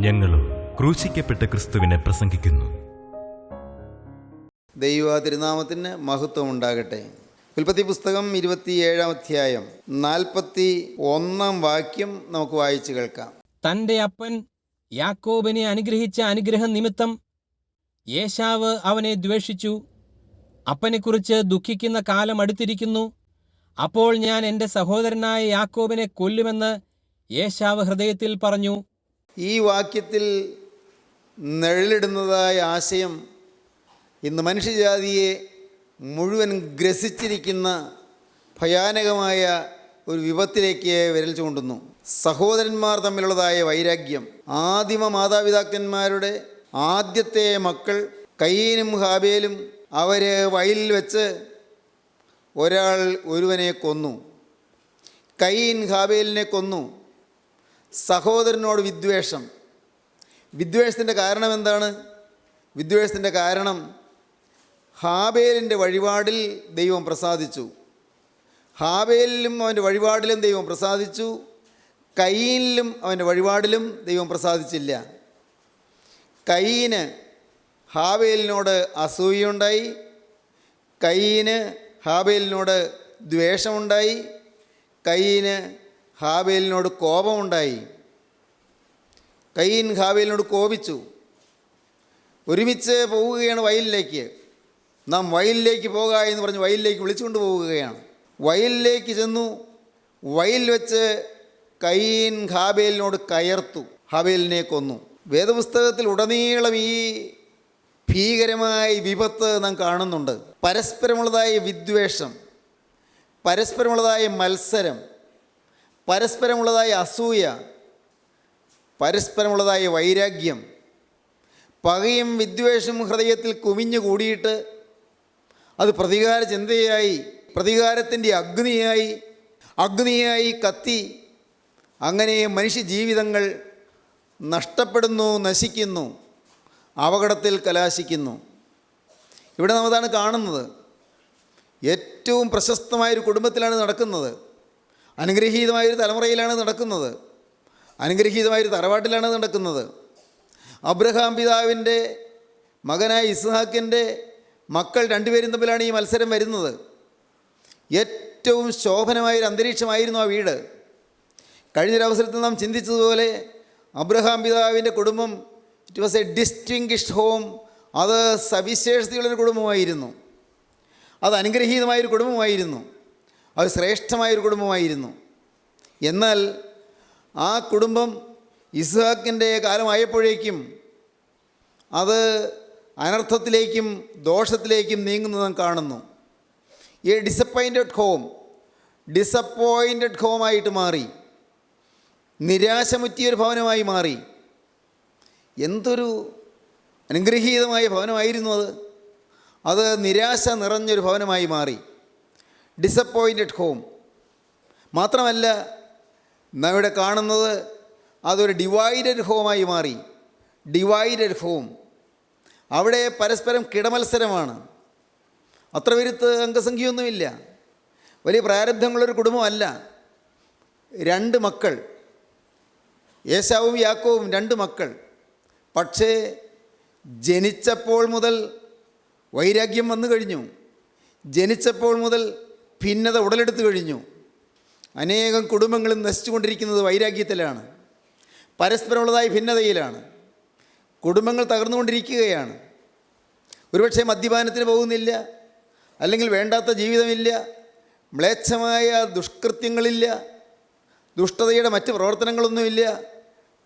ഞങ്ങളും ക്രൂശിക്കപ്പെട്ട ക്രിസ്തുവിനെ പ്രസംഗിക്കുന്നു. ദൈവ തിരുനാമത്തിന് മഹത്വം ഉണ്ടാകട്ടെ. ഉൽപ്പത്തി പുസ്തകം 27-ാം അധ്യായം 41-ാം വാക്യം നമുക്ക് വായിച്ചു കേൾക്കാം. തൻ്റെ അപ്പൻ യാക്കോബിനെ അനുഗ്രഹിച്ച അനുഗ്രഹം നിമിത്തം ഏശാവ് അവനെ ദ്വേഷിച്ചു. അപ്പനെക്കുറിച്ച് ദുഃഖിക്കുന്ന കാലം അടുത്തിരിക്കുന്നു. അപ്പോൾ ഞാൻ എൻ്റെ സഹോദരനായ യാക്കോബിനെ കൊല്ലുമെന്ന് ഏശാവ് ഹൃദയത്തിൽ പറഞ്ഞു. ഈ വാക്യത്തിൽ നിഴലിടുന്നതായ ആശയം ഇന്ന് മനുഷ്യജാതിയെ മുഴുവൻ ഗ്രസിച്ചിരിക്കുന്ന ഭയാനകമായ ഒരു വിപത്തിലേക്ക് വിരൽ ചൂണ്ടുന്നു. സഹോദരന്മാർ തമ്മിലുള്ളതായ വൈരാഗ്യം. ആദിമ മാതാപിതാക്കന്മാരുടെ ആദ്യത്തെ മക്കൾ കയീനും ഹാബേലും അവർ വയലിൽ വെച്ച് ഒരാൾ ഒരുവനെ കൊന്നു. കയീൻ ഹാബേലിനെ കൊന്നു. സഹോദരനോട് വിദ്വേഷം. വിദ്വേഷത്തിൻ്റെ കാരണം എന്താണ്? വിദ്വേഷത്തിൻ്റെ കാരണം ഹാബേലിൻ്റെ വഴിപാടിൽ ദൈവം പ്രസാദിച്ചു. ഹാബേലിലും അവൻ്റെ വഴിപാടിലും ദൈവം പ്രസാദിച്ചു. കയീനിലും അവൻ്റെ വഴിപാടിലും ദൈവം പ്രസാദിച്ചില്ല. കയീന് ഹാബേലിനോട് അസൂയയുണ്ടായി. കയീന് ഹാബേലിനോട് ദ്വേഷമുണ്ടായി. കയീന് ഹാബേലിനോട് കോപമുണ്ടായി. കയീൻ ഹാബേലിനോട് കോപിച്ചു. ഒരുമിച്ച് പോവുകയാണ് വയലിലേക്ക്. നാം വയലിലേക്ക് പോക എന്ന് പറഞ്ഞ് വയലിലേക്ക് വിളിച്ചുകൊണ്ട് പോവുകയാണ്. വയലിലേക്ക് ചെന്നു. വയലിൽ വെച്ച് കയീൻ ഹാബേലിനോട് കയർത്തു. ഹാബേലിനെ കൊന്നു. വേദപുസ്തകത്തിൽ ഉടനീളം ഈ ഭീകരമായ വിപത്ത് നാം കാണുന്നുണ്ട്. പരസ്പരമുള്ളതായ വിദ്വേഷം, പരസ്പരമുള്ളതായ മത്സരം, പരസ്പരമുള്ളതായ അസൂയ, പരസ്പരമുള്ളതായ വൈരാഗ്യം, പകയും വിദ്വേഷവും ഹൃദയത്തിൽ കുമിഞ്ഞു കൂടിയിട്ട് അത് പ്രതികാര ചിന്തയായി, പ്രതികാരത്തിൻ്റെ അഗ്നിയായി കത്തി അങ്ങനെ മനുഷ്യജീവിതങ്ങൾ നഷ്ടപ്പെടുന്നു, നശിക്കുന്നു, അപകടത്തിൽ കലാശിക്കുന്നു. ഇവിടെ നാം അതാണ് കാണുന്നത്. ഏറ്റവും പ്രശസ്തമായൊരു കുടുംബത്തിലാണ് നടക്കുന്നത്. അനുഗ്രഹീതമായൊരു തലമുറയിലാണ് നടക്കുന്നത്. അനുഗ്രഹീതമായൊരു തറവാട്ടിലാണ് നടക്കുന്നത്. അബ്രഹാം പിതാവിൻ്റെ മകനായ ഇസ്ഹാക്കിൻ്റെ മക്കൾ രണ്ടുപേരും തമ്മിലാണ് ഈ മത്സരം വരുന്നത്. ഏറ്റവും ശോഭനമായൊരു അന്തരീക്ഷമായിരുന്നു ആ വീട്. കഴിഞ്ഞൊരവസരത്തിൽ നാം ചിന്തിച്ചതുപോലെ അബ്രഹാം പിതാവിൻ്റെ കുടുംബം it was A distinguished home. അത് സവിശേഷതയുള്ളൊരു കുടുംബമായിരുന്നു. അത് അനുഗ്രഹീതമായൊരു കുടുംബമായിരുന്നു. അത് ശ്രേഷ്ഠമായൊരു കുടുംബമായിരുന്നു. എന്നാൽ ആ കുടുംബം ഇസ്ഹാക്കിൻ്റെ കാലമായപ്പോഴേക്കും അത് അനർത്ഥത്തിലേക്കും ദോഷത്തിലേക്കും നീങ്ങുന്നത് നാം കാണുന്നു. ഈ ഡിസപ്പോയിൻറ്റഡ് ഹോമായിട്ട് മാറി. നിരാശമുറ്റിയൊരു ഭവനമായി മാറി. എന്തൊരു അനുഗ്രഹീതമായ ഭവനമായിരുന്നു അത്. അത് നിരാശ നിറഞ്ഞൊരു ഭവനമായി മാറി. Disappointed home. മാത്രമല്ല നാം ഇവിടെ കാണുന്നത് അതൊരു ഡിവൈഡഡ് ഹോമായി മാറി. Divided home. അവിടെ പരസ്പരം കിടമത്സരമാണ്. അത്ര വരുത്ത് അംഗസംഖ്യയൊന്നുമില്ല. വലിയ പ്രാരബ്ധങ്ങളുള്ളൊരു കുടുംബമല്ല. രണ്ട് മക്കൾ, ഏശാവും യാക്കോവും, രണ്ട് മക്കൾ. പക്ഷേ ജനിച്ചപ്പോൾ മുതൽ വൈരാഗ്യം വന്നു കഴിഞ്ഞു. ജനിച്ചപ്പോൾ മുതൽ ഭിന്നത ഉടലെടുത്തു കഴിഞ്ഞു. അനേകം കുടുംബങ്ങളും നശിച്ചുകൊണ്ടിരിക്കുന്നത് വൈരാഗ്യത്തിലാണ്. പരസ്പരമുള്ളതായ ഭിന്നതയിലാണ്. കുടുംബങ്ങൾ തകർന്നുകൊണ്ടിരിക്കുകയാണ്. ഒരുപക്ഷെ മദ്യപാനത്തിന് പോകുന്നില്ല, അല്ലെങ്കിൽ വേണ്ടാത്ത ജീവിതമില്ല, മ്ലേച്ഛമായ ദുഷ്കൃത്യങ്ങളില്ല, ദുഷ്ടതയുടെ മറ്റ് പ്രവർത്തനങ്ങളൊന്നുമില്ല.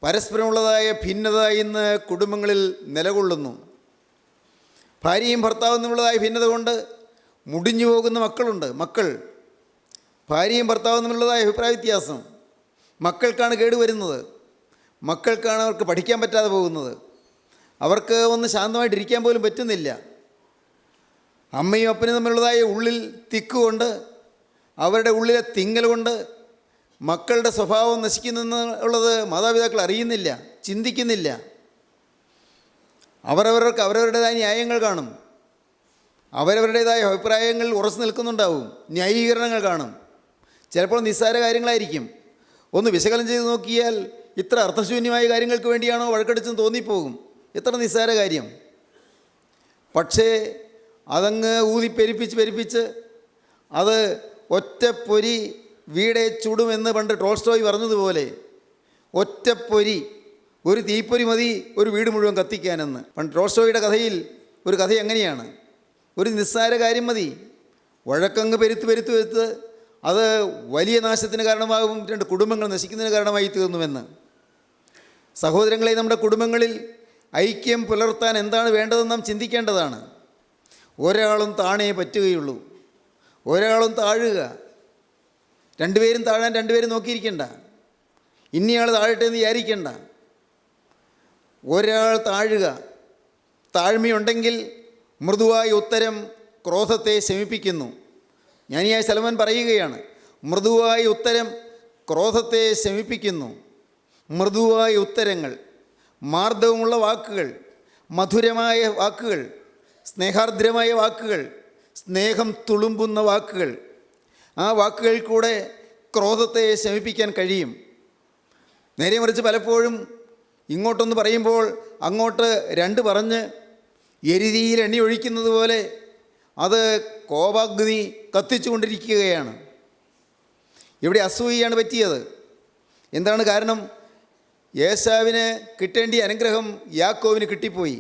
പരസ്പരമുള്ളതായ ഭിന്നത ഇന്ന് കുടുംബങ്ങളിൽ നിലകൊള്ളുന്നു. ഭാര്യയും ഭർത്താവും തമ്മിലുള്ളതായ ഭിന്നത കൊണ്ട് മുടിഞ്ഞു പോകുന്ന മക്കൾ. ഭാര്യയും ഭർത്താവും തമ്മിലുള്ളതായ അഭിപ്രായ വ്യത്യാസം. മക്കൾക്കാണ് കേടുവരുന്നത്. മക്കൾക്കാണ് അവർക്ക് പഠിക്കാൻ പറ്റാതെ പോകുന്നത്. അവർക്ക് ഒന്ന് ശാന്തമായിട്ടിരിക്കാൻ പോലും പറ്റുന്നില്ല. അമ്മയും അപ്പനും തമ്മിലുള്ളതായ ഉള്ളിൽ തിക്കുകൊണ്ട്, അവരുടെ ഉള്ളിലെ തിങ്ങൽ കൊണ്ട് മക്കളുടെ സ്വഭാവം നശിക്കുന്നുള്ളത് മാതാപിതാക്കൾ അറിയുന്നില്ല, ചിന്തിക്കുന്നില്ല. അവരവർക്ക് അവരവരുടേതായ ന്യായങ്ങൾ കാണും. അവരവരുടേതായ അഭിപ്രായങ്ങൾ ഉറച്ചു നിൽക്കുന്നുണ്ടാവും. ന്യായീകരണങ്ങൾ കാണും. ചിലപ്പോൾ നിസ്സാര കാര്യങ്ങളായിരിക്കും. ഒന്ന് വിശകലനം ചെയ്ത് നോക്കിയാൽ ഇത്ര അർത്ഥശൂന്യമായ കാര്യങ്ങൾക്ക് വേണ്ടിയാണോ വഴക്കടിച്ചെന്ന് തോന്നിപ്പോകും. എത്ര നിസ്സാര കാര്യം. പക്ഷേ അതങ്ങ് പെരുപ്പിച്ച് അത് ഒറ്റപ്പൊരി വീടെ ചുടുമെന്ന് പണ്ട് ടോൾസ്റ്റോയ് പറഞ്ഞതുപോലെ, ഒറ്റപ്പൊരി, ഒരു തീപ്പൊരി മതി ഒരു വീട് മുഴുവൻ കത്തിക്കാനെന്ന്. പണ്ട് ടോൾസ്റ്റോയുടെ കഥയിൽ ഒരു കഥ എങ്ങനെയാണ്? ഒരു നിസ്സാര കാര്യം മതി, വഴക്കങ്ങ് പെരുത്ത് അത് വലിയ നാശത്തിന് കാരണമാകും, രണ്ട് കുടുംബങ്ങൾ നശിക്കുന്നതിന് കാരണമായി തീർന്നുവെന്ന്. സഹോദരങ്ങളെ, നമ്മുടെ കുടുംബങ്ങളിൽ ഐക്യം പുലർത്താൻ എന്താണ് വേണ്ടതെന്ന് നാം ചിന്തിക്കേണ്ടതാണ്. ഒരാളും താണേ പറ്റുകയുള്ളൂ. ഒരാളും താഴുക. രണ്ടുപേരും താഴാൻ രണ്ടുപേരും നോക്കിയിരിക്കണ്ട, ഇനിയാൾ താഴട്ടെ എന്ന് വിചാരിക്കണ്ട. ഒരാൾ താഴുക. താഴ്മയുണ്ടെങ്കിൽ മൃദുവായ ഉത്തരം ക്രോധത്തെ ശമിപ്പിക്കുന്നു. ജ്ഞാനിയായ സലോമൻ പറയുകയാണ്, മൃദുവായ ഉത്തരം ക്രോധത്തെ ശമിപ്പിക്കുന്നു. മൃദുവായ ഉത്തരങ്ങൾ, മാർദ്ദവമുള്ള വാക്കുകൾ, മധുരമായ വാക്കുകൾ, സ്നേഹാർദ്രമായ വാക്കുകൾ, സ്നേഹം തുളുമ്പുന്ന വാക്കുകൾ, ആ വാക്കുകളിൽ കൂടെ ക്രോധത്തെ ശമിപ്പിക്കാൻ കഴിയും. നേരെ മറിച്ച് പലപ്പോഴും ഇങ്ങോട്ടൊന്ന് പറയുമ്പോൾ അങ്ങോട്ട് രണ്ട് പറഞ്ഞ് എരിതിയിൽ എണ്ണ ഒഴിക്കുന്നത് പോലെ അത് കോപാഗ്നി കത്തിച്ചു കൊണ്ടിരിക്കുകയാണ്. ഇവിടെ അസൂയയാണ് പറ്റിയത്. എന്താണ് കാരണം? ഏശാവിന് കിട്ടേണ്ടിയ അനുഗ്രഹം യാക്കോവിന് കിട്ടിപ്പോയി.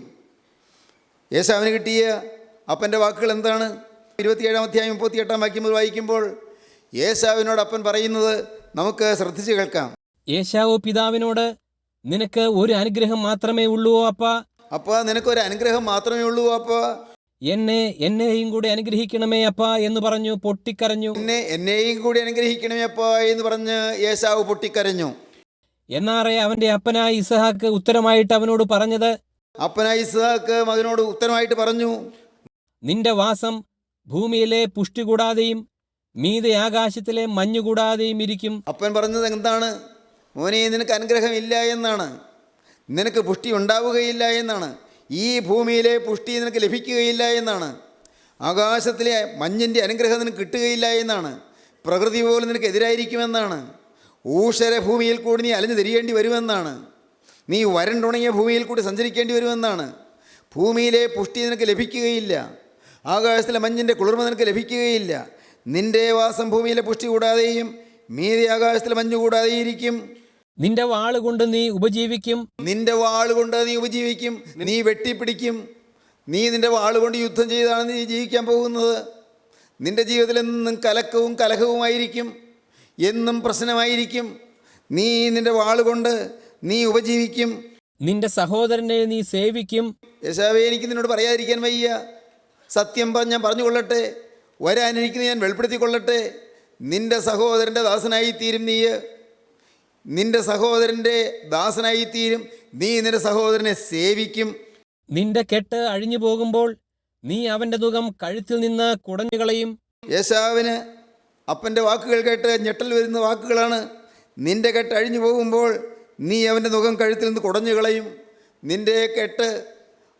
ഏശാവിന് കിട്ടിയ അപ്പൻ്റെ വാക്കുകൾ എന്താണ്? 27-ാം അധ്യായം 38-ാം വാക്യം മുതൽ വായിക്കുമ്പോൾ ഏശാവിനോട് അപ്പൻ പറയുന്നത് നമുക്ക് ശ്രദ്ധിച്ച് കേൾക്കാം. ഏശാവ് പിതാവിനോട്, നിനക്ക് ഒരു അനുഗ്രഹം മാത്രമേ ഉള്ളുവോ അപ്പാ? അപ്പാ, നിനക്കൊരു അനുഗ്രഹം മാത്രമേ ഉള്ളൂ അപ്പാ. എന്നെയും കൂടെ അനുഗ്രഹിക്കണമേ അപ്പാ എന്ന് പറഞ്ഞു പൊട്ടിക്കരഞ്ഞു. എന്നെയും കൂടി അനുഗ്രഹിക്കണമേ അപ്പാ എന്ന് പറഞ്ഞ് ഏശാവ് പൊട്ടിക്കരഞ്ഞു. എന്നാറെ അവന്റെ അപ്പനായ ഇസഹാക്ക് ഉത്തരമായിട്ട് അവനോട് പറഞ്ഞത്, അപ്പനായ ഇസ്ഹാക്ക് മകനോട് ഉത്തരമായിട്ട് പറഞ്ഞു, നിന്റെ വാസം ഭൂമിയിലെ പുഷ്ടി കൂടാതെയും മീതെ ആകാശത്തിലെ മഞ്ഞു കൂടാതെയും ഇരിക്കും. അപ്പൻ പറഞ്ഞത് എന്താണ്? മോനെ, നിനക്ക് അനുഗ്രഹമില്ല എന്നാണ്, നിനക്ക് പുഷ്ടി ഉണ്ടാവുകയില്ല എന്നാണ്, ഈ ഭൂമിയിലെ പുഷ്ടി നിനക്ക് ലഭിക്കുകയില്ല എന്നാണ്, ആകാശത്തിലെ മഞ്ഞിൻ്റെ അനുഗ്രഹം നിനക്ക് കിട്ടുകയില്ല എന്നാണ്, പ്രകൃതി പോലും നിനക്ക് എതിരായിരിക്കുമെന്നാണ്, ഊഷര ഭൂമിയിൽ കൂടി നീ അലഞ്ഞു തിരിയേണ്ടി വരുമെന്നാണ്, നീ വരണ്ടുണങ്ങിയ ഭൂമിയിൽ കൂടി സഞ്ചരിക്കേണ്ടി വരുമെന്നാണ്, ഭൂമിയിലെ പുഷ്ടി നിനക്ക് ലഭിക്കുകയില്ല, ആകാശത്തിലെ മഞ്ഞിൻ്റെ കുളിർമ നിനക്ക് ലഭിക്കുകയില്ല, നിന്റെ വാസം ഭൂമിയിലെ പുഷ്ടി കൂടാതെയും മീതെ ആകാശത്തിലെ മഞ്ഞു കൂടാതെയും ഇരിക്കും. നിന്റെ വാളുകൊണ്ട് നീ ഉപജീവിക്കും. നിന്റെ വാളുകൊണ്ട് നീ ഉപജീവിക്കും, നീ വെട്ടിപ്പിടിക്കും. നീ നിന്റെ വാളുകൊണ്ട് യുദ്ധം ചെയ്താണ് നീ ജീവിക്കാൻ പോകുന്നത്. നിന്റെ ജീവിതത്തിൽ എന്നും കലക്കവും കലഹവുമായിരിക്കും, എന്നും പ്രശ്നമായിരിക്കും. നീ നിന്റെ വാളുകൊണ്ട് നീ ഉപജീവിക്കും. നിന്റെ സഹോദരനെ നീ സേവിക്കും. യേശാവേ, എനിക്ക് നിന്നോട് പറയാതിരിക്കാൻ വയ്യ. സത്യം ഞാൻ പറഞ്ഞുകൊള്ളട്ടെ, വരാനിരിക്കുന്നത് ഞാൻ വെളിപ്പെടുത്തിക്കൊള്ളട്ടെ. നിന്റെ സഹോദരൻ്റെ ദാസനായിത്തീരും നീ. നിന്റെ സഹോദരൻ്റെ ദാസനായിത്തീരും നീ. നിന്റെ സഹോദരനെ സേവിക്കും. നിന്റെ കെട്ട് അഴിഞ്ഞു പോകുമ്പോൾ നീ അവന്റെ നുകം കഴുത്തിൽ നിന്ന് കുടഞ്ഞുകളയും. യേശാവിന് അപ്പൻ്റെ വാക്കുകൾ കേട്ട് ഞെട്ടൽ വരുന്ന വാക്കുകളാണ്. നിന്റെ കെട്ട് അഴിഞ്ഞു പോകുമ്പോൾ നീ അവൻ്റെ നുകം കഴുത്തിൽ നിന്ന് കുടഞ്ഞു കളയും. നിന്റെ കെട്ട്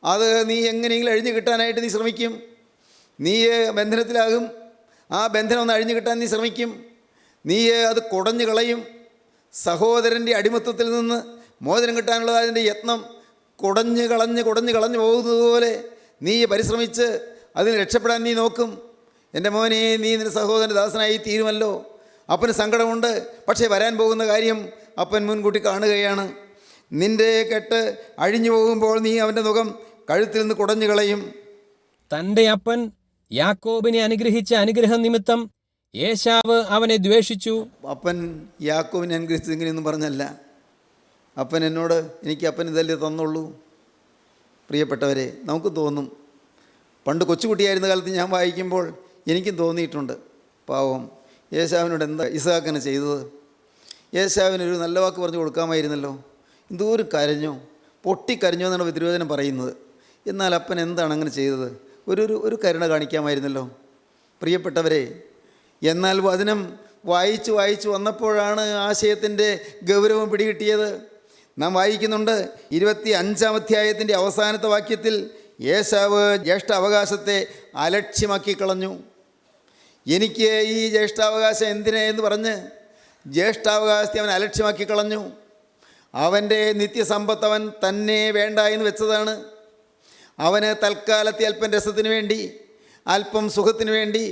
അത് നീ എങ്ങനെയെങ്കിലും അഴിഞ്ഞു കിട്ടാനായിട്ട് നീ ശ്രമിക്കും. നീ ബന്ധനത്തിലാകും. ആ ബന്ധനം ഒന്ന് അഴിഞ്ഞു കിട്ടാൻ നീ ശ്രമിക്കും. നീ അത് കുടഞ്ഞു കളയും. സഹോദരൻ്റെ അടിമത്തത്തിൽ നിന്ന് മോചനം കിട്ടാനുള്ളതിൻ്റെ യത്നം കുടഞ്ഞു കളഞ്ഞ് പോകുന്നത് പോലെ നീ പരിശ്രമിച്ച് അതിന് രക്ഷപ്പെടാൻ നീ നോക്കും. എൻ്റെ മോനെ, നീ നിന്റെ സഹോദരൻ്റെ ദാസനായി തീരുമല്ലോ. അപ്പന് സങ്കടമുണ്ട്, പക്ഷേ വരാൻ പോകുന്ന കാര്യം അപ്പൻ മുൻകൂട്ടി കാണുകയാണ്. നിന്റെ കെട്ട് അഴിഞ്ഞു പോകുമ്പോൾ നീ അവൻ്റെ മുഖം കഴുത്തിൽ നിന്ന് കുടഞ്ഞു കളയും. തൻ്റെ അപ്പൻ യാക്കോബിനെ അനുഗ്രഹിച്ച അനുഗ്രഹം നിമിത്തം ഏശാവ് അവനെ ദ്വേഷിച്ചു. അപ്പൻ യാക്കോബിനെ അനുഗ്രഹിച്ചത് ഇങ്ങനെയൊന്നും പറഞ്ഞല്ല. അപ്പൻ എന്നോട്, എനിക്ക് അപ്പൻ ഇതല്ലേ തന്നുള്ളൂ. പ്രിയപ്പെട്ടവരെ, നമുക്ക് തോന്നും, പണ്ട് കൊച്ചുകുട്ടിയായിരുന്ന കാലത്ത് ഞാൻ വായിക്കുമ്പോൾ എനിക്കും തോന്നിയിട്ടുണ്ട്, പാവം ഏശാവിനോട് എന്താ ഇസ്ഹാക്കിന് ചെയ്തത്. ഏശാവിനൊരു നല്ല വാക്ക് പറഞ്ഞു കൊടുക്കാമായിരുന്നല്ലോ. എന്തോരം കരഞ്ഞോ, പൊട്ടിക്കരഞ്ഞോ എന്നാണ് തിരുവചനം പറയുന്നത്. എന്നാൽ അപ്പൻ എന്താണ് അങ്ങനെ ചെയ്തത്? ഒരു കരുണ കാണിക്കാമായിരുന്നല്ലോ. പ്രിയപ്പെട്ടവരെ, എന്നാൽ വചനം വായിച്ചു വന്നപ്പോഴാണ് ആശയത്തിൻ്റെ ഗൗരവം പിടികിട്ടിയത്. നാം വായിക്കുന്നുണ്ട് 25-ാം അധ്യായത്തിൻ്റെ അവസാനത്തെ വാക്യത്തിൽ ഏശാവ് ജ്യേഷ്ഠ അവകാശത്തെ അലക്ഷ്യമാക്കി കളഞ്ഞു. എനിക്ക് ഈ ജ്യേഷ്ഠാവകാശം എന്തിനെ എന്ന് പറഞ്ഞ് ജ്യേഷ്ഠാവകാശത്തെ അവൻ അലക്ഷ്യമാക്കി കളഞ്ഞു. അവൻ്റെ നിത്യസമ്പത്ത് അവൻ തന്നെ വേണ്ട എന്ന് വെച്ചതാണ്. അവന് തൽക്കാലത്തെ അല്പം രസത്തിന് വേണ്ടി, അല്പം സുഖത്തിന് വേണ്ടി,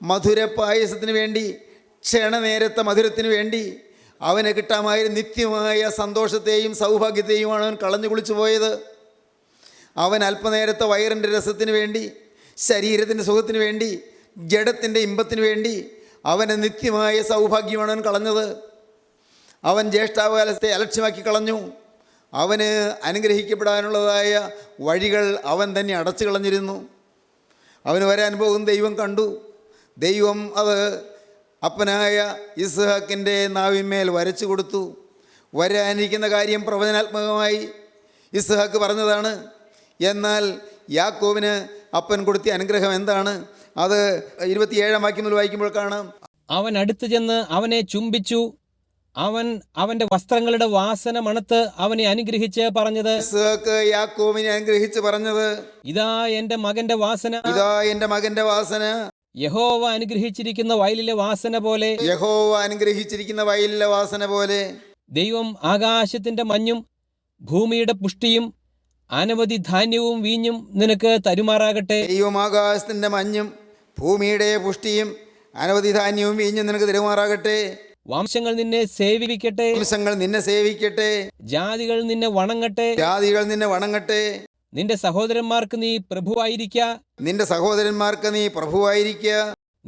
മധുര പായസത്തിന് വേണ്ടി, ക്ഷണനേരത്തെ മധുരത്തിന് വേണ്ടി അവന് കിട്ടാമായ നിത്യമായ സന്തോഷത്തെയും സൗഭാഗ്യത്തെയുമാണ് അവൻ കളഞ്ഞു കുളിച്ചു പോയത്. അവൻ അല്പനേരത്തെ വയറിൻ്റെ രസത്തിന് വേണ്ടി, ശരീരത്തിൻ്റെ സുഖത്തിന് വേണ്ടി, ജഡത്തിൻ്റെ ഇമ്പത്തിന് വേണ്ടി അവന് നിത്യമായ സൗഭാഗ്യമാണ് അവൻ കളഞ്ഞത്. അവൻ ജ്യേഷ്ഠാവകാശത്തെ അലക്ഷ്യമാക്കി കളഞ്ഞു. അവന് അനുഗ്രഹിക്കപ്പെടാനുള്ളതായ വഴികൾ അവൻ തന്നെ അടച്ചു കളഞ്ഞിരുന്നു. അവന് വരാൻ പോകുന്ന ദൈവം കണ്ടു. ദൈവം അത് അപ്പനായ ഇസ്ഹാക്കിൻ്റെ നാവിന്മേൽ വരച്ചു കൊടുത്തു. വരാനിരിക്കുന്ന കാര്യം പ്രവചനാത്മകമായി ഇസ്ഹാക്ക് പറഞ്ഞതാണ്. എന്നാൽ യാക്കോബിന് അപ്പൻ കൊടുത്ത അനുഗ്രഹം എന്താണ്? അത് 27 വാക്യം മുതൽ വായിക്കുമ്പോൾ കാണാം. അവൻ അടുത്തു ചെന്ന് അവനെ ചുംബിച്ചു. അവൻ അവന്റെ വസ്ത്രങ്ങളുടെ വാസന മണത്ത് അവനെ അനുഗ്രഹിച്ച് പറഞ്ഞത്, ഇസ്ഹാക്ക് യാക്കോബിനെ അനുഗ്രഹിച്ച് പറഞ്ഞത്, ഇതാ എന്റെ മകന്റെ വാസന, ഇതാ എൻ്റെ മകൻ്റെ വാസന, യഹോവ അനുഗ്രഹിച്ചിരിക്കുന്ന വയലിലെ വാസന പോലെ, യഹോവ അനുഗ്രഹിച്ചിരിക്കുന്ന വയലിലെ വാസന പോലെ. ദൈവം ആകാശത്തിന്റെ മഞ്ഞും ഭൂമിയുടെ പുഷ്ടിയും അനവധി ധാന്യവും വീഞ്ഞും നിനക്ക് തരുമാറാകട്ടെ. ദൈവം ആകാശത്തിൻ്റെ മഞ്ഞും ഭൂമിയുടെ പുഷ്ടിയും അനവധി ധാന്യവും വീഞ്ഞും നിനക്ക് തരുമാറാകട്ടെ. വംശങ്ങൾ നിന്നെ സേവിക്കട്ടെ, വംശങ്ങൾ നിന്നെ സേവിക്കട്ടെ, ജാതികൾ നിന്നെ വണങ്ങട്ടെ, ജാതികൾ നിന്നെ വണങ്ങട്ടെ. നിന്റെ സഹോദരന്മാർക്ക് നീ പ്രഭുവായിരിക്ക, നിന്റെ സഹോദരന്മാർക്ക് നീ പ്രഭുവായിരിക്കുക.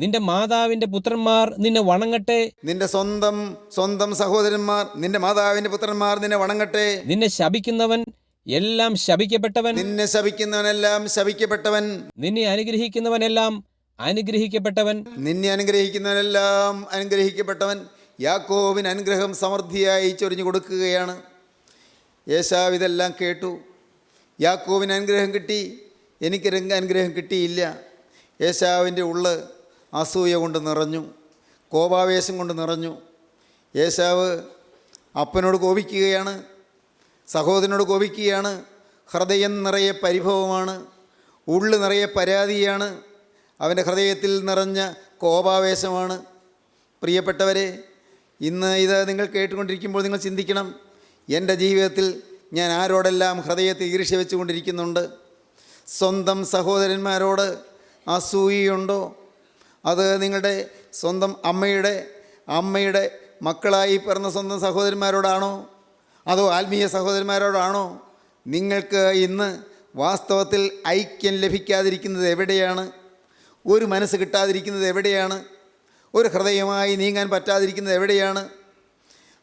നിന്റെ മാതാവിന്റെ പുത്രന്മാർ നിന്നെ വണങ്ങട്ടെ, നിന്റെ സ്വന്തം സഹോദരന്മാർ, നിന്റെ മാതാവിന്റെ പുത്രന്മാർ നിന്നെ വണങ്ങട്ടെ. നിന്നെ ശപിക്കുന്നവൻ എല്ലാം ശപിക്കപ്പെട്ടവൻ, നിന്നെ ശപിക്കുന്നവനെല്ലാം ശപിക്കപ്പെട്ടവൻ, നിന്നെ അനുഗ്രഹിക്കുന്നവനെല്ലാം അനുഗ്രഹിക്കപ്പെട്ടവൻ. നിന്നെ അനുഗ്രഹിക്കുന്നവനെല്ലാം അനുഗ്രഹിക്കപ്പെട്ടവൻ. യാക്കോബിന് അനുഗ്രഹം സമൃദ്ധിയായി ചൊരിഞ്ഞു കൊടുക്കുകയാണ്. ഏശാവ് ഇതെല്ലാം കേട്ടു. യാക്കോബിന് അനുഗ്രഹം കിട്ടി, എനിക്ക് അനുഗ്രഹം കിട്ടിയില്ല. ഏശാവിൻ്റെ ഉള്ള് അസൂയ കൊണ്ട് നിറഞ്ഞു, കോപാവേശം കൊണ്ട് നിറഞ്ഞു. ഏശാവ് അപ്പനോട് കോപിക്കുകയാണ്, സഹോദരനോട് കോപിക്കുകയാണ്. ഹൃദയം നിറയെ പരിഭവമാണ്, ഉള്ളു നിറയെ പരാതിയാണ്, അവൻ്റെ ഹൃദയത്തിൽ നിറഞ്ഞ കോപാവേശമാണ്. പ്രിയപ്പെട്ടവരെ, ഇന്ന് ഇത് നിങ്ങൾ കേട്ടുകൊണ്ടിരിക്കുമ്പോൾ നിങ്ങൾ ചിന്തിക്കണം, എൻ്റെ ജീവിതത്തിൽ ഞാൻ ആരോടെല്ലാം ഹൃദയത്തിൽ ഈർഷ്യ വെച്ചുകൊണ്ടിരിക്കുന്നുണ്ട്? സ്വന്തം സഹോദരന്മാരോട് അസൂയയുണ്ടോ? അത് നിങ്ങളുടെ സ്വന്തം അമ്മയുടെ മക്കളായി പിറന്ന സ്വന്തം സഹോദരന്മാരോടാണോ? അതോ ആത്മീയ സഹോദരന്മാരോടാണോ? നിങ്ങൾക്ക് ഇന്ന് വാസ്തവത്തിൽ ഐക്യം ലഭിക്കാതിരിക്കുന്നത് എവിടെയാണ്? ഒരു മനസ്സ് കിട്ടാതിരിക്കുന്നത് എവിടെയാണ്? ഒരു ഹൃദയമായി നീങ്ങാൻ പറ്റാതിരിക്കുന്നത് എവിടെയാണ്?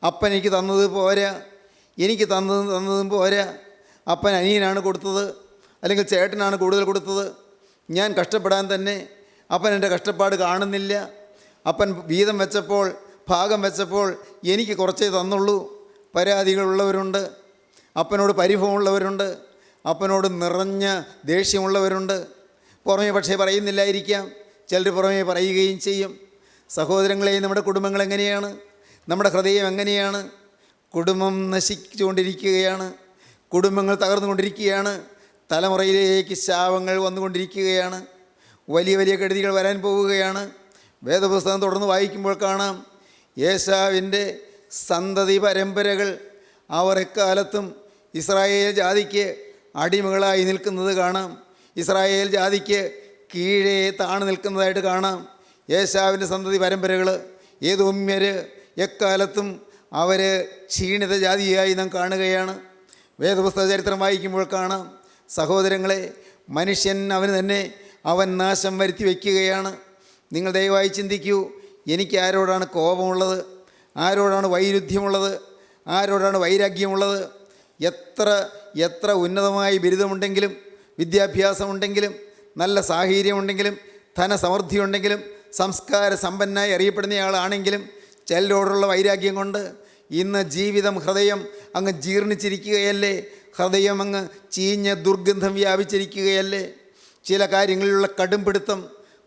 അപ്പൻ എനിക്ക് തന്നത് പോരാ, എനിക്ക് തന്നതും പോരാ, അപ്പൻ അനിയനാണ് കൊടുത്തത്, അല്ലെങ്കിൽ ചേട്ടനാണ് കൂടുതൽ കൊടുത്തത്, ഞാൻ കഷ്ടപ്പെടാൻ തന്നെ അപ്പൻ എൻ്റെ കഷ്ടപ്പാട് കാണുന്നില്ല, അപ്പൻ വീതം വെച്ചപ്പോൾ ഭാഗം വെച്ചപ്പോൾ എനിക്ക് കുറച്ചേ തന്നുള്ളൂ. പരാതികളുള്ളവരുണ്ട്, അപ്പനോട് പരിഭവമുള്ളവരുണ്ട്, അപ്പനോട് നിറഞ്ഞ ദേഷ്യമുള്ളവരുണ്ട്. പുറമേ പക്ഷേ പറയുന്നില്ലായിരിക്കാം, ചിലർ പുറമേ പറയുകയും ചെയ്യും. സഹോദരങ്ങളെ, നമ്മുടെ കുടുംബങ്ങൾ എങ്ങനെയാണ്? നമ്മുടെ ഹൃദയം എങ്ങനെയാണ്? കുടുംബം നശിച്ചുകൊണ്ടിരിക്കുകയാണ്, കുടുംബങ്ങൾ തകർന്നുകൊണ്ടിരിക്കുകയാണ്, തലമുറയിലേക്ക് ശാപങ്ങൾ വന്നുകൊണ്ടിരിക്കുകയാണ്, വലിയ വലിയ കെടുതികൾ വരാൻ പോവുകയാണ്. വേദപുസ്തകം തുടർന്ന് വായിക്കുമ്പോൾ കാണാം, ഏശാവിൻ്റെ സന്തതി പരമ്പരകൾ അവർ എക്കാലത്തും ഇസ്രായേൽ ജാതിക്ക് അടിമകളായി നിൽക്കുന്നത് കാണാം, ഇസ്രായേൽ ജാതിക്ക് കീഴേ താണു നിൽക്കുന്നതായിട്ട് കാണാം. ഏശാവിൻ്റെ സന്തതി പരമ്പരകൾ, ഏദോമ്യർ എക്കാലത്തും അവർ ക്ഷീണിത ജാതിയായി നാം കാണുകയാണ്. വേദപുസ്തക ചരിത്രം വായിക്കുമ്പോൾ കാണാം, സഹോദരങ്ങളെ, മനുഷ്യൻ അവന് തന്നെ അവൻ നാശം വരുത്തി വയ്ക്കുകയാണ്. നിങ്ങൾ ദയവായി ചിന്തിക്കൂ, എനിക്ക് ആരോടാണ് കോപമുള്ളത്? ആരോടാണ് വൈരുദ്ധ്യമുള്ളത്? ആരോടാണ് വൈരാഗ്യമുള്ളത്? എത്ര ഉന്നതമായ ബിരുദമുണ്ടെങ്കിലും, വിദ്യാഭ്യാസമുണ്ടെങ്കിലും, നല്ല സാഹചര്യമുണ്ടെങ്കിലും, ധനസമൃദ്ധിയുണ്ടെങ്കിലും, സംസ്കാര സമ്പന്നായി അറിയപ്പെടുന്നയാളാണെങ്കിലും, ചിലരോടുള്ള വൈരാഗ്യം കൊണ്ട് ഇന്ന് ജീവിതം, ഹൃദയം അങ്ങ് ജീർണിച്ചിരിക്കുകയല്ലേ? ഹൃദയം അങ്ങ് ചീഞ്ഞ ദുർഗന്ധം വ്യാപിച്ചിരിക്കുകയല്ലേ? ചില കാര്യങ്ങളിലുള്ള കടുംപിടുത്തം,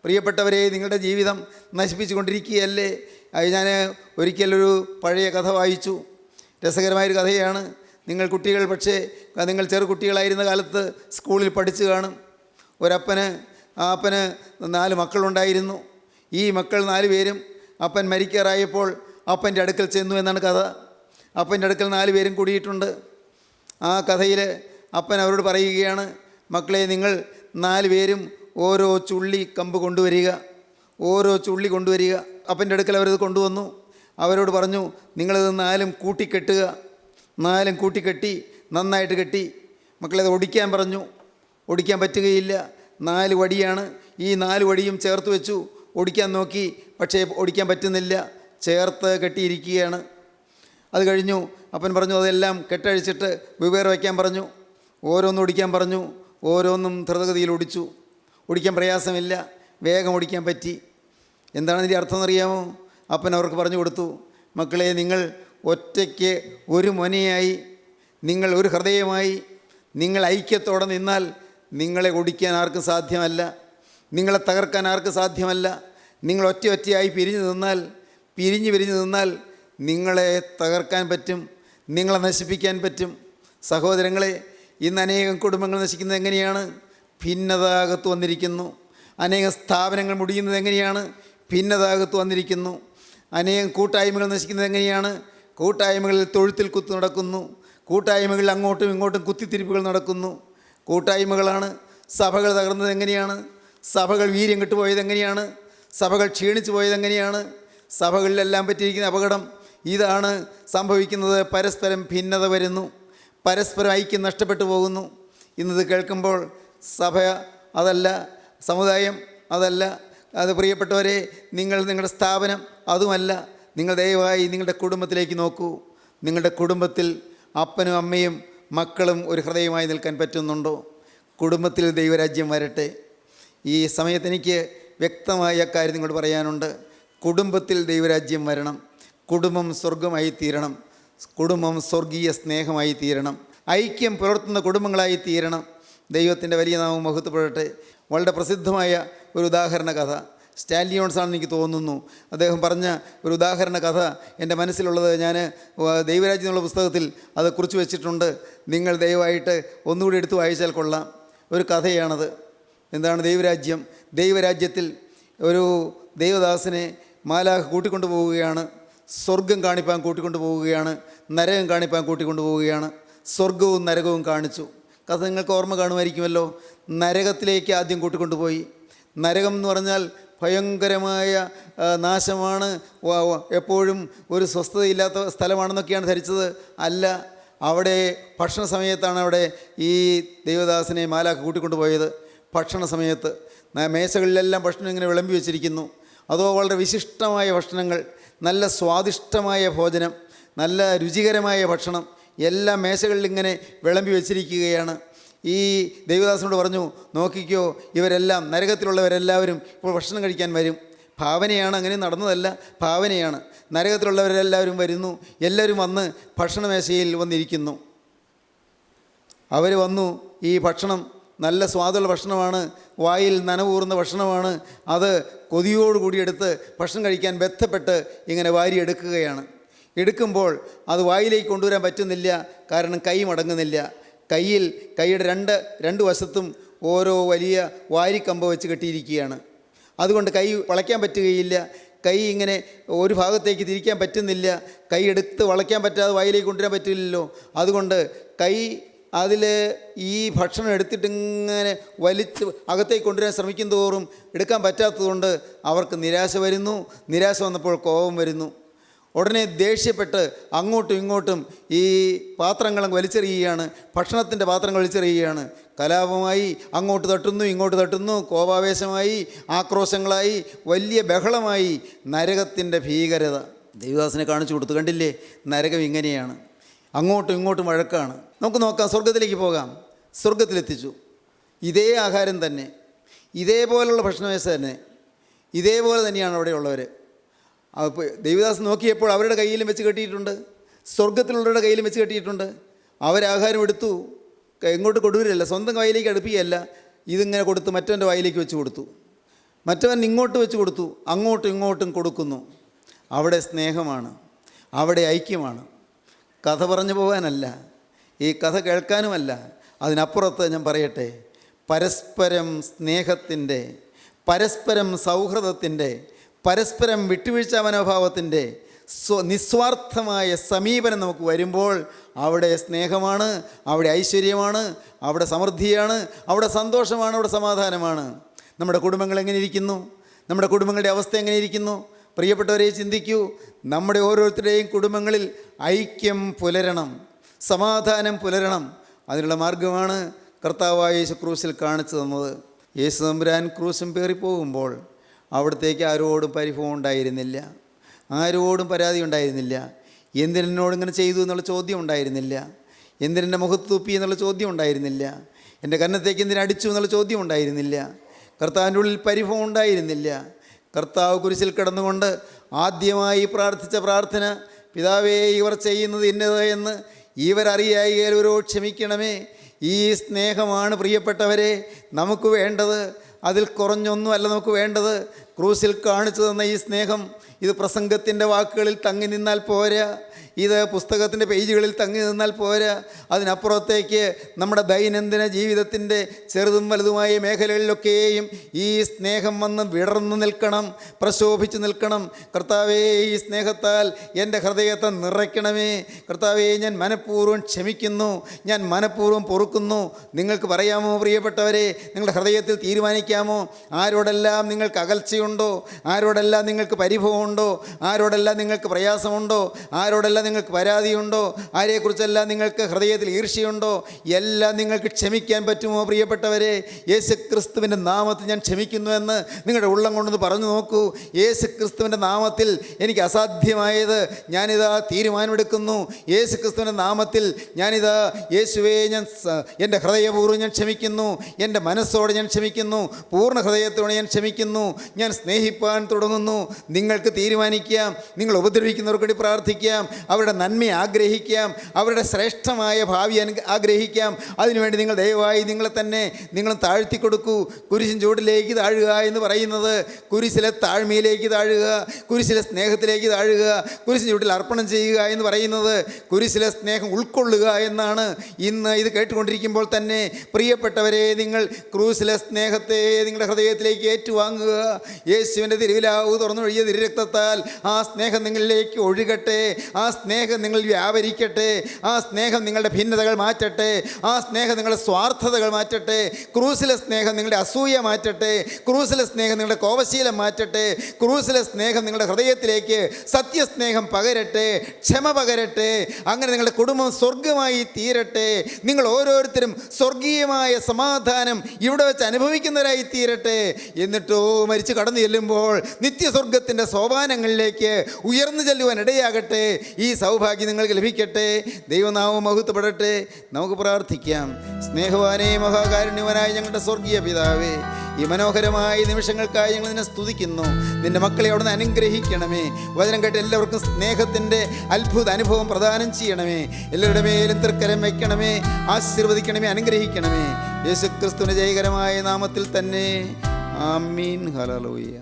പ്രിയപ്പെട്ടവരെ, നിങ്ങളുടെ ജീവിതം നശിപ്പിച്ചു കൊണ്ടിരിക്കുകയല്ലേ? ഞാൻ ഒരിക്കലൊരു പഴയ കഥ വായിച്ചു. രസകരമായൊരു കഥയാണ്. നിങ്ങൾ കുട്ടികൾ, പക്ഷേ നിങ്ങൾ ചെറുകുട്ടികളായിരുന്ന കാലത്ത് സ്കൂളിൽ പഠിച്ചു കാണും. ആ അപ്പന് 4 മക്കളുണ്ടായിരുന്നു. ഈ മക്കൾ 4 പേരും അപ്പൻ മരിക്കാറായപ്പോൾ അപ്പൻ്റെ അടുക്കൽ ചെന്നു എന്നാണ് കഥ. അപ്പൻ്റെ അടുക്കൽ 4 പേരും കൂടിയിട്ടുണ്ട്. ആ കഥയിൽ അപ്പൻ അവരോട് പറയുകയാണ്, മക്കളെ, നിങ്ങൾ 4 പേരും ഓരോ ചുള്ളി കമ്പ് കൊണ്ടുവരിക, ഓരോ ചുള്ളി കൊണ്ടുവരിക. അപ്പൻ്റെ അടുക്കൽ അവരത് കൊണ്ടുവന്നു. അവരോട് പറഞ്ഞു, നിങ്ങളിത് 4ഉം കൂട്ടിക്കെട്ടുക. 4ഉം കൂട്ടിക്കെട്ടി നന്നായിട്ട് കെട്ടി. മക്കളെ, അത് ഒടിക്കാൻ പറഞ്ഞു. ഒടിക്കാൻ പറ്റുകയില്ല, 4 വടിയാണ്. ഈ 4 വടിയും ചേർത്ത് വെച്ചു. ഒടിക്കാൻ നോക്കി, പക്ഷേ ഒടിക്കാൻ പറ്റുന്നില്ല, ചേർത്ത് കെട്ടിയിരിക്കുകയാണ്. അത് കഴിഞ്ഞു. അപ്പൻ പറഞ്ഞു, അതെല്ലാം കെട്ടഴിച്ചിട്ട് വെവ്വേറെ വയ്ക്കാൻ പറഞ്ഞു. ഓരോന്നും ഒടിക്കാൻ പറഞ്ഞു. ഓരോന്നും ദ്രുതഗതിയിൽ ഒടിക്കാൻ പ്രയാസമില്ല, വേഗം ഒടിക്കാൻ പറ്റി. എന്താണ് ഇതിൻ്റെ അർത്ഥം എന്നറിയാമോ? അപ്പൻ അവർക്ക് പറഞ്ഞു കൊടുത്തു, മക്കളെ, നിങ്ങൾ ഒറ്റയ്ക്ക് ഒരു മുനയായി, നിങ്ങൾ ഒരു ഹൃദയമായി, നിങ്ങൾ ഐക്യത്തോടെ നിന്നാൽ നിങ്ങളെ ഒടിക്കാൻ ആർക്കും സാധ്യമല്ല, നിങ്ങളെ തകർക്കാൻ ആർക്കും സാധ്യമല്ല. നിങ്ങൾ ഒറ്റയായി പിരിഞ്ഞു നിന്നാൽ നിങ്ങളെ തകർക്കാൻ പറ്റും, നിങ്ങളെ നശിപ്പിക്കാൻ പറ്റും. സഹോദരങ്ങളെ, ഇന്ന് അനേകം കുടുംബങ്ങൾ നശിക്കുന്നത് എങ്ങനെയാണ്? ഭിന്നത അകത്ത് വന്നിരിക്കുന്നു. അനേകം സ്ഥാപനങ്ങൾ മുടിയുന്നത് എങ്ങനെയാണ്? ഭിന്നത അകത്ത് വന്നിരിക്കുന്നു. അനേകം കൂട്ടായ്മകൾ നശിക്കുന്നത് എങ്ങനെയാണ്? കൂട്ടായ്മകളിൽ തൊഴുത്തിൽ കുത്തു നടക്കുന്നു. കൂട്ടായ്മകളിൽ അങ്ങോട്ടും ഇങ്ങോട്ടും കുത്തിത്തിരിപ്പുകൾ നടക്കുന്നു. കൂട്ടായ്മകളാണ്. സഭകൾ തകർന്നത് എങ്ങനെയാണ്? സഭകൾ വീര്യം കെട്ടുപോയത് എങ്ങനെയാണ്? സഭകൾ ക്ഷീണിച്ചു പോയത് എങ്ങനെയാണ്? സഭകളിലെല്ലാം പറ്റിയിരിക്കുന്ന അപകടം ഇതാണ് സംഭവിക്കുന്നത്. പരസ്പരം ഭിന്നത വരുന്നു, പരസ്പരം ഐക്യം നഷ്ടപ്പെട്ടു പോകുന്നു. ഇന്നത് കേൾക്കുമ്പോൾ സഭ അതല്ല, സമുദായം അതല്ല, അത് പ്രിയപ്പെട്ടവരെ, നിങ്ങളുടെ സ്ഥാപനം അതുമല്ല. നിങ്ങൾ ദയവായി നിങ്ങളുടെ കുടുംബത്തിലേക്ക് നോക്കൂ. നിങ്ങളുടെ കുടുംബത്തിൽ അപ്പനും അമ്മയും മക്കളും ഒരു ഹൃദയമായി നിൽക്കാൻ പറ്റുന്നുണ്ടോ? കുടുംബത്തിൽ ദൈവരാജ്യം വരട്ടെ. ഈ സമയത്ത് എനിക്ക് വ്യക്തമായ കാര്യം നിങ്ങളോട് പറയാനുണ്ട്. കുടുംബത്തിൽ ദൈവരാജ്യം വരണം. കുടുംബം സ്വർഗമായി തീരണം. കുടുംബം സ്വർഗീയ സ്നേഹമായി തീരണം. ഐക്യം പുലർത്തുന്ന കുടുംബങ്ങളായി തീരണം. ദൈവത്തിൻ്റെ വലിയ നാമം മഹത്വപ്പെടട്ടെ. വളരെ പ്രസിദ്ധമായ ഒരു ഉദാഹരണ കഥ സ്റ്റാൻലി ജോൺസാണെന്ന് എനിക്ക് തോന്നുന്നു. അദ്ദേഹം പറഞ്ഞ ഒരു ഉദാഹരണ കഥ എൻ്റെ മനസ്സിലുള്ളത് ഞാൻ ദൈവരാജ്യം എന്നുള്ള പുസ്തകത്തിൽ അത് കുറിച്ച് വെച്ചിട്ടുണ്ട്. നിങ്ങൾ ദയവായിട്ട് ഒന്നുകൂടി എടുത്ത് വായിച്ചാൽ കൊള്ളാം. ഒരു കഥയാണത്. എന്താണ് ദൈവരാജ്യം? ദൈവരാജ്യത്തിൽ ഒരു ദൈവദാസനെ മാലാഖ കൂട്ടിക്കൊണ്ടു പോവുകയാണ്. സ്വർഗം കാണിപ്പാൻ കൂട്ടിക്കൊണ്ടു പോവുകയാണ്. നരകം കാണിപ്പാൻ കൂട്ടിക്കൊണ്ടു പോവുകയാണ്. സ്വർഗവും നരകവും കാണിച്ചു. കഥ നിങ്ങൾക്ക് ഓർമ്മ കാണുമായിരിക്കുമല്ലോ. നരകത്തിലേക്ക് ആദ്യം കൂട്ടിക്കൊണ്ടുപോയി. നരകം എന്ന് പറഞ്ഞാൽ ഭയങ്കരമായ നാശമാണ്, എപ്പോഴും ഒരു സ്വസ്ഥതയില്ലാത്ത സ്ഥലമാണെന്നൊക്കെയാണ് ധരിച്ചത്. അല്ല, അവിടെ ഭക്ഷണ സമയത്താണ് അവിടെ ഈ ദൈവദാസനെ മാലാഖ കൂട്ടിക്കൊണ്ടുപോയത്. ഭക്ഷണ സമയത്ത് മേശകളിലെല്ലാം ഭക്ഷണം ഇങ്ങനെ വിളമ്പി വെച്ചിരിക്കുന്നു. അതോ വളരെ വിശിഷ്ടമായ ഭക്ഷണങ്ങൾ, നല്ല സ്വാദിഷ്ടമായ ഭോജനം, നല്ല രുചികരമായ ഭക്ഷണം എല്ലാ മേശകളിൽ ഇങ്ങനെ വിളമ്പി വെച്ചിരിക്കുകയാണ്. ഈ ദൈവദാസനോട് പറഞ്ഞു, നോക്കിക്കോ, ഇവരെല്ലാം നരകത്തിലുള്ളവരെല്ലാവരും ഇപ്പോൾ ഭക്ഷണം കഴിക്കാൻ വരും. ഭാവനയാണ്, അങ്ങനെ നടന്നതല്ല, ഭാവനയാണ്. നരകത്തിലുള്ളവരെല്ലാവരും വരുന്നു. എല്ലാവരും വന്ന് ഭക്ഷണമേശയിൽ വന്നിരിക്കുന്നു. അവർ വന്നു. ഈ ഭക്ഷണം നല്ല സ്വാദുള്ള ഭക്ഷണമാണ്, വായിൽ നനവൂറുന്ന ഭക്ഷണമാണ്. അത് കൊതിയോടുകൂടി എടുത്ത് ഭക്ഷണം കഴിക്കാൻ ബന്ധപ്പെട്ട് ഇങ്ങനെ വാരി എടുക്കുകയാണ്. എടുക്കുമ്പോൾ അത് വായിലേക്ക് കൊണ്ടുവരാൻ പറ്റുന്നില്ല, കാരണം കൈ മടങ്ങുന്നില്ല. കൈയുടെ രണ്ട് വശത്തും ഓരോ വലിയ വാരിക്കമ്പ് വെച്ച് കെട്ടിയിരിക്കുകയാണ്. അതുകൊണ്ട് കൈ വളയ്ക്കാൻ പറ്റുകയില്ല. കൈ ഇങ്ങനെ ഒരു ഭാഗത്തേക്ക് തിരിക്കാൻ പറ്റുന്നില്ല. കൈ എടുത്ത് വളയ്ക്കാൻ പറ്റാതെ വായിലേക്ക് കൊണ്ടുവരാൻ പറ്റില്ലല്ലോ. അതുകൊണ്ട് കൈ അതിൽ ഈ ഭക്ഷണം എടുത്തിട്ടിങ്ങനെ വലിച്ച് അകത്തേക്ക് കൊണ്ടുവരാൻ ശ്രമിക്കും തോറും എടുക്കാൻ പറ്റാത്തതുകൊണ്ട് അവർക്ക് നിരാശ വരുന്നു. നിരാശ വന്നപ്പോൾ കോപം വരുന്നു. ഉടനെ ദേഷ്യപ്പെട്ട് അങ്ങോട്ടും ഇങ്ങോട്ടും ഈ പാത്രങ്ങളും വലിച്ചെറിയുകയാണ്. ഭക്ഷണത്തിൻ്റെ പാത്രങ്ങൾ വലിച്ചെറിയുകയാണ്. കലാപമായി, അങ്ങോട്ട് തട്ടുന്നു ഇങ്ങോട്ട് തട്ടുന്നു, കോപാവേശമായി, ആക്രോശങ്ങളായി, വലിയ ബഹളമായി. നരകത്തിൻ്റെ ഭീകരത ദൈവദാസനെ കാണിച്ചു കൊടുത്തു. കണ്ടില്ലേ, നരകം ഇങ്ങനെയാണ്. അങ്ങോട്ടും ഇങ്ങോട്ടും വഴക്കാണ്. നമുക്ക് നോക്കാം, സ്വർഗത്തിലേക്ക് പോകാം. സ്വർഗത്തിലെത്തിച്ചു. ഇതേ ആഹാരം തന്നെ, ഇതേപോലുള്ള ഭക്ഷണമേശ തന്നെ, ഇതേപോലെ തന്നെയാണ് അവിടെയുള്ളവർ. അപ്പോൾ ദേവദാസ് നോക്കിയപ്പോൾ അവരുടെ കയ്യിലും വെച്ച് കെട്ടിയിട്ടുണ്ട്, സ്വർഗത്തിലുള്ളവരുടെ കയ്യിലും വെച്ച് കെട്ടിയിട്ടുണ്ട്. അവരാഹാരം എടുത്തു, എങ്ങോട്ട് കൊടുവരില്ല, സ്വന്തം കയ്യിലേക്ക് അടുപ്പിക്കുകയല്ല, ഇതിങ്ങനെ കൊടുത്ത് മറ്റവൻ്റെ വായിലേക്ക് വെച്ച് കൊടുത്തു. മറ്റവൻ ഇങ്ങോട്ട് വെച്ച് കൊടുത്തു, അങ്ങോട്ടും ഇങ്ങോട്ടും കൊടുക്കുന്നു. അവിടെ സ്നേഹമാണ്, അവിടെ ഐക്യമാണ്. കഥ പറഞ്ഞു പോകാനല്ല, ഈ കഥ കേൾക്കാനുമല്ല, അതിനപ്പുറത്ത് ഞാൻ പറയട്ടെ, പരസ്പരം സ്നേഹത്തിൻ്റെ, പരസ്പരം സൗഹൃദത്തിൻ്റെ, പരസ്പരം വിട്ടുവീഴ്ച മനോഭാവത്തിൻ്റെ നിസ്വാർത്ഥമായ സമീപനം നമുക്ക് വരുമ്പോൾ അവിടെ സ്നേഹമാണ്, അവിടെ ഐശ്വര്യമാണ്, അവിടെ സമൃദ്ധിയാണ്, അവിടെ സന്തോഷമാണ്, അവിടെ സമാധാനമാണ്. നമ്മുടെ കുടുംബങ്ങൾ എങ്ങനെ ഇരിക്കുന്നു? നമ്മുടെ കുടുംബങ്ങളുടെ അവസ്ഥ എങ്ങനെ ഇരിക്കുന്നു? പ്രിയപ്പെട്ടവരെ, ചിന്തിക്കൂ. നമ്മുടെ ഓരോരുത്തരുടെയും കുടുംബങ്ങളിൽ ഐക്യം പുലരണം, സമാധാനം പുലരണം. അതിനുള്ള മാർഗമാണ് കർത്താവായ യേശു ക്രൂശിൽ കാണിച്ചു തന്നത്. യേശു തമ്പുരാൻ ക്രൂശും പേറിപ്പോകുമ്പോൾ അവിടത്തേക്ക് ആരോടും പരിഭവം ഉണ്ടായിരുന്നില്ല, ആരോടും പരാതി ഉണ്ടായിരുന്നില്ല. എന്തിനോട് ഇങ്ങനെ ചെയ്തു എന്നുള്ള ചോദ്യം ഉണ്ടായിരുന്നില്ല. എന്തിനെൻ്റെ മുഖത്ത് തുപ്പി എന്നുള്ള ചോദ്യം ഉണ്ടായിരുന്നില്ല. എൻ്റെ കന്നത്തേക്ക് എന്തിനടിച്ചു എന്നുള്ള ചോദ്യം ഉണ്ടായിരുന്നില്ല. കർത്താവിൻ്റെ ഉള്ളിൽ പരിഭവം ഉണ്ടായിരുന്നില്ല. കർത്താവ് കുരിശിൽ കിടന്നുകൊണ്ട് ആദ്യമായി പ്രാർത്ഥിച്ച പ്രാർത്ഥന, പിതാവേ, ഇവർ ചെയ്യുന്നത് ഇന്നത് എന്ന് ഇവരറിയായികയാൽ ഇവരോട് ക്ഷമിക്കണമേ. ഈ സ്നേഹമാണ് പ്രിയപ്പെട്ടവരെ നമുക്ക് വേണ്ടത്. അതിൽ കുറഞ്ഞൊന്നുമല്ല നമുക്ക് വേണ്ടത്. ക്രൂസിൽ കാണിച്ചു തന്ന ഈ സ്നേഹം ഇത് പ്രസംഗത്തിൻ്റെ വാക്കുകളിൽ തങ്ങി നിന്നാൽ പോരാ, ഇത് പുസ്തകത്തിൻ്റെ പേജുകളിൽ തങ്ങി നിന്നാൽ പോരാ. അതിനപ്പുറത്തേക്ക് നമ്മുടെ ദൈനംദിന ജീവിതത്തിൻ്റെ ചെറുതും വലുതുമായ മേഖലകളിലൊക്കെയും ഈ സ്നേഹം വന്ന് വിടർന്നു നിൽക്കണം, പ്രശോഭിച്ച് നിൽക്കണം. കർത്താവേ, ഈ സ്നേഹത്താൽ എൻ്റെ ഹൃദയത്തെ നിറയ്ക്കണമേ. കർത്താവേ, ഞാൻ മനഃപൂർവ്വം ക്ഷമിക്കുന്നു, ഞാൻ മനഃപൂർവ്വം പൊറുക്കുന്നു. നിങ്ങൾക്ക് പറയാമോ പ്രിയപ്പെട്ടവരെ, നിങ്ങളുടെ ഹൃദയത്തിൽ തീരുമാനിക്കാമോ ആരോടെല്ലാം നിങ്ങൾക്ക് അകൽച്ചയുണ്ടോ, ആരോടെല്ലാം നിങ്ങൾക്ക് പരിഭവമുണ്ടോ, ആരോടെല്ലാം നിങ്ങൾക്ക് പ്രയാസമുണ്ടോ, ആരോടെല്ലാം നിങ്ങൾക്ക് പരാതിയുണ്ടോ, ആരെക്കുറിച്ചെല്ലാം നിങ്ങൾക്ക് ഹൃദയത്തിൽ ഈർഷ്യയുണ്ടോ, എല്ലാം നിങ്ങൾക്ക് ക്ഷമിക്കാൻ പറ്റുമോ പ്രിയപ്പെട്ടവരെ? യേശു ക്രിസ്തുവിൻ്റെ നാമത്തിൽ ഞാൻ ക്ഷമിക്കുന്നു എന്ന് നിങ്ങളുടെ ഉള്ളം കൊണ്ടൊന്ന് പറഞ്ഞു നോക്കൂ. യേശു ക്രിസ്തുവിൻ്റെ നാമത്തിൽ എനിക്ക് അസാധ്യമായത് ഞാനിതാ തീരുമാനമെടുക്കുന്നു. യേശു ക്രിസ്തുവിൻ്റെ നാമത്തിൽ ഞാനിതാ, യേശുവേ, ഞാൻ എൻ്റെ ഹൃദയപൂർവ്വം ഞാൻ ക്ഷമിക്കുന്നു, എൻ്റെ മനസ്സോടെ ഞാൻ ക്ഷമിക്കുന്നു, പൂർണ്ണ ഹൃദയത്തോടെ ഞാൻ ക്ഷമിക്കുന്നു, ഞാൻ സ്നേഹിപ്പാൻ തുടങ്ങുന്നു. നിങ്ങൾക്ക് തീരുമാനിക്കാം. നിങ്ങൾ ഉപദ്രവിക്കുന്നവർക്ക് വേണ്ടി പ്രാർത്ഥിക്കാം, അവരുടെ നന്മ ആഗ്രഹിക്കാം, അവരുടെ ശ്രേഷ്ഠമായ ഭാവി ആഗ്രഹിക്കാം. അതിനുവേണ്ടി നിങ്ങൾ ദയവായി നിങ്ങളെ തന്നെ നിങ്ങൾ താഴ്ത്തിക്കൊടുക്കൂ. കുരിശിൻ ചൂടിലേക്ക് താഴുക എന്ന് പറയുന്നത് കുരിശിലെ താഴ്മയിലേക്ക് താഴുക, കുരിശിലെ സ്നേഹത്തിലേക്ക് താഴുക, കുരിശിൻ ചൂട്ടിൽ അർപ്പണം ചെയ്യുക എന്ന് പറയുന്നത് കുരിശിലെ സ്നേഹം ഉൾക്കൊള്ളുക എന്നാണ്. ഇന്ന് ഇത് കേട്ടുകൊണ്ടിരിക്കുമ്പോൾ തന്നെ പ്രിയപ്പെട്ടവരെ, നിങ്ങൾ ക്രൂസിലെ സ്നേഹത്തെ നിങ്ങളുടെ ഹൃദയത്തിലേക്ക് ഏറ്റുവാങ്ങുക. യേശുവിൻ്റെ തിരുവിലാവ് തുറന്നൊഴിയ തിരുരക്തത്താൽ ആ സ്നേഹം നിങ്ങളിലേക്ക് ഒഴുകട്ടെ, ആ സ്നേഹം നിങ്ങൾ വ്യാപരിക്കട്ടെ, ആ സ്നേഹം നിങ്ങളുടെ ഭിന്നതകൾ മാറ്റട്ടെ, ആ സ്നേഹം നിങ്ങളുടെ സ്വാർത്ഥതകൾ മാറ്റട്ടെ, ക്രൂസിലെ സ്നേഹം നിങ്ങളുടെ അസൂയ മാറ്റട്ടെ, ക്രൂസിലെ സ്നേഹം നിങ്ങളുടെ കോപശീലം മാറ്റട്ടെ, ക്രൂസിലെ സ്നേഹം നിങ്ങളുടെ ഹൃദയത്തിലേക്ക് സത്യസ്നേഹം പകരട്ടെ, ക്ഷമ പകരട്ടെ. അങ്ങനെ നിങ്ങളുടെ കുടുംബം സ്വർഗമായി തീരട്ടെ. നിങ്ങൾ ഓരോരുത്തരും സ്വർഗീയമായ സമാധാനം ഇവിടെ വെച്ച് അനുഭവിക്കുന്നവരായി തീരട്ടെ. എന്നിട്ടോ മരിച്ച് കടന്നു ചെല്ലുമ്പോൾ നിത്യസ്വർഗത്തിൻ്റെ സോപാനങ്ങളിലേക്ക് ഉയർന്നു ചെല്ലുവാൻ ഇടയാകട്ടെ. ഈ സൗഭാഗ്യം നിങ്ങൾക്ക് ലഭിക്കട്ടെ. ദൈവനാമം മഹത്വപ്പെടട്ടെ. നമുക്ക് പ്രാർത്ഥിക്കാം. സ്നേഹവാനേ, മഹാകാരുണ്യവനായ ഞങ്ങളുടെ സ്വർഗീയ പിതാവേ, ഈ മനോഹരമായ നിമിഷങ്ങൾക്കായി ഞങ്ങൾ നിന്നെ സ്തുതിക്കുന്നു. നിൻ്റെ മക്കളെ അവിടെ നിന്ന് അനുഗ്രഹിക്കണമേ. വചനം കേട്ട് എല്ലാവർക്കും സ്നേഹത്തിൻ്റെ അത്ഭുത അനുഭവം പ്രദാനം ചെയ്യണമേ. എല്ലാവരുടെ മേലും തൃക്കരം വയ്ക്കണമേ. ആശീർവദിക്കണമേ, അനുഗ്രഹിക്കണമേ. യേശു ക്രിസ്തുവിൻ്റെ ജയകരമായ നാമത്തിൽ തന്നെ. ആമീൻ. ഹല്ലേലൂയ.